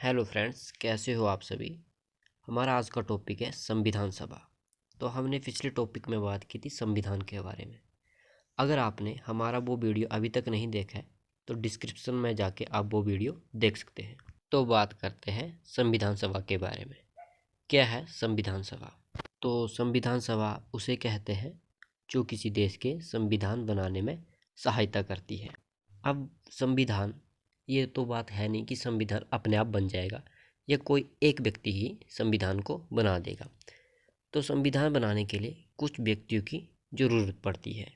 Hello friends, कैसे हो आप सभी। हमारा आज का टॉपिक है संविधान सभा। तो हमने पिछले टॉपिक में बात की थी संविधान के बारे में। अगर आपने हमारा वो वीडियो अभी तक नहीं देखा है तो डिस्क्रिप्शन में जाके आप वो वीडियो देख सकते हैं। तो बात करते हैं संविधान सभा के बारे में। क्या है संविधान सभा? तो संविधान सभा उसे कहते हैं जो किसी देश के संविधान बनाने में सहायता करती है। अब संविधान, ये तो बात है नहीं कि संविधान अपने आप बन जाएगा या कोई एक व्यक्ति ही संविधान को बना देगा। तो संविधान बनाने के लिए कुछ व्यक्तियों की ज़रूरत पड़ती है।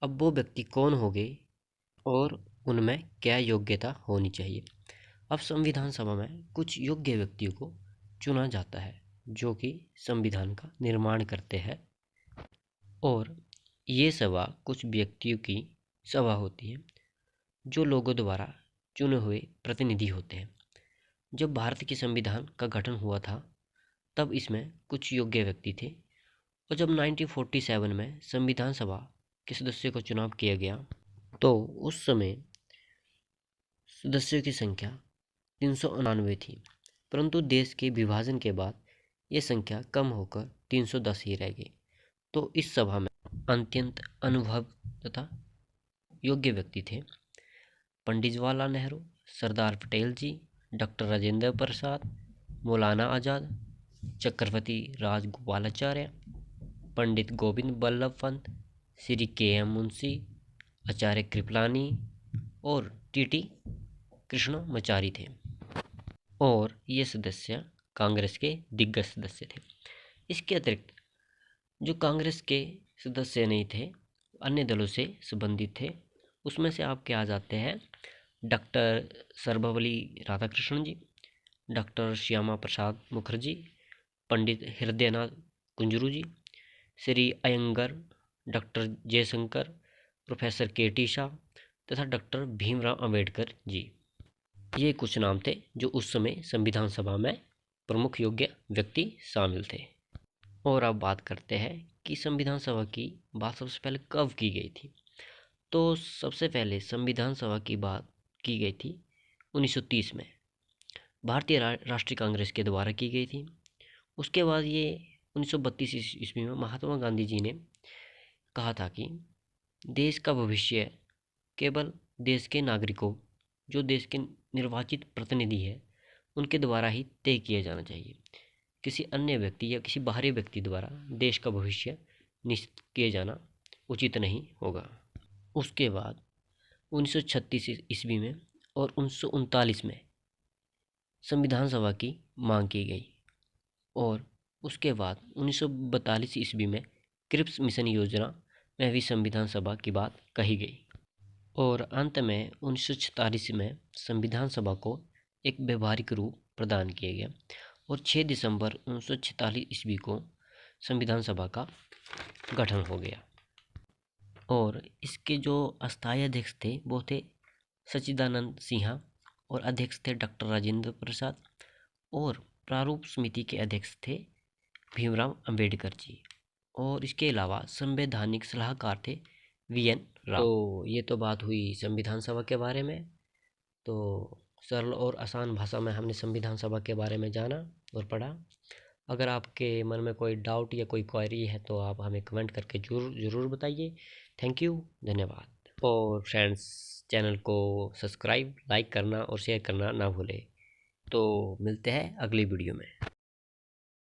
अब वो व्यक्ति कौन होंगे और उनमें क्या योग्यता होनी चाहिए। अब संविधान सभा में कुछ योग्य व्यक्तियों को चुना जाता है जो कि संविधान का निर्माण करते हैं। और ये सभा कुछ व्यक्तियों की सभा होती है जो लोगों द्वारा चुने हुए प्रतिनिधि होते हैं। जब भारत के संविधान का गठन हुआ था तब इसमें कुछ योग्य व्यक्ति थे, और जब 1947 में संविधान सभा के सदस्यों का चुनाव किया गया तो उस समय सदस्यों की संख्या 399 थी, परंतु देश के विभाजन के बाद ये संख्या कम होकर 310 ही रह गई। तो इस सभा में अत्यंत अनुभव तथा योग्य व्यक्ति थे पंडित जवाहरलाल नेहरू, सरदार पटेल जी, डॉक्टर राजेंद्र प्रसाद, मौलाना आज़ाद, चक्रवर्ती राजगोपालाचार्य, पंडित गोविंद बल्लभ पंत, श्री के.एम. मुंशी, आचार्य कृपलानी और टी.टी. कृष्णमाचारी थे। और ये सदस्य कांग्रेस के दिग्गज सदस्य थे। इसके अतिरिक्त जो कांग्रेस के सदस्य नहीं थे, अन्य दलों से संबंधित थे, उसमें से आपके आ जाते हैं doctor Sarvepalli Radhakrishnan ji, doctor Shyama Prasad Mukherjee, Pandit Hridaynath Kunzru ji, Shri Iyengar, doctor Jaishankar, professor KT. Shah तथा डॉक्टर भीमराव अंबेडकर जी। ये कुछ नाम थे जो उस समय संविधान सभा में प्रमुख योग्य व्यक्ति शामिल थे। और अब बात करते हैं कि संविधान सभा की बात सबसे पहले कब की गई थी। तो सबसे पहले संविधान सभा की बात की गई थी 1930 में, भारतीय राष्ट्रीय कांग्रेस के द्वारा की गई थी। उसके बाद ये 1932 ईस्वी में महात्मा गांधी जी ने कहा था कि देश का भविष्य केवल देश के नागरिकों, जो देश के निर्वाचित प्रतिनिधि है, उनके द्वारा ही तय किया जाना चाहिए। किसी अन्य व्यक्ति या किसी बाहरी व्यक्ति द्वारा देश का भविष्य निश्चित किया जाना उचित नहीं होगा। उसके बाद 1936 ईस्वी में और 1939 में संविधान सभा की मांग की गई, और उसके बाद 1942 ईस्वी में क्रिप्स मिशन योजना में भी संविधान सभा की बात कही गई। और अंत में 1946 में संविधान सभा को एक व्यवहारिक रूप प्रदान किया गया, और 6 दिसंबर 1946 ईस्वी को संविधान सभा का गठन हो गया। और इसके जो अस्थायी अध्यक्ष थे वो थे सच्चिदानंद सिन्हा, और अध्यक्ष थे डॉक्टर राजेंद्र प्रसाद, और प्रारूप समिति के अध्यक्ष थे भीमराव अंबेडकर जी। और इसके अलावा संवैधानिक सलाहकार थे वी.एन. राव। तो ये तो बात हुई संविधान सभा के बारे में। तो सरल और आसान भाषा में हमने संविधान सभा के बारे में जाना और पढ़ा। अगर आपके मन में कोई डाउट या कोई क्वेरी है तो आप हमें कमेंट करके ज़रूर बताइए। थैंक यू, धन्यवाद। और फ्रेंड्स, चैनल को सब्सक्राइब, लाइक करना और शेयर करना ना भूलें। तो मिलते हैं अगली वीडियो में।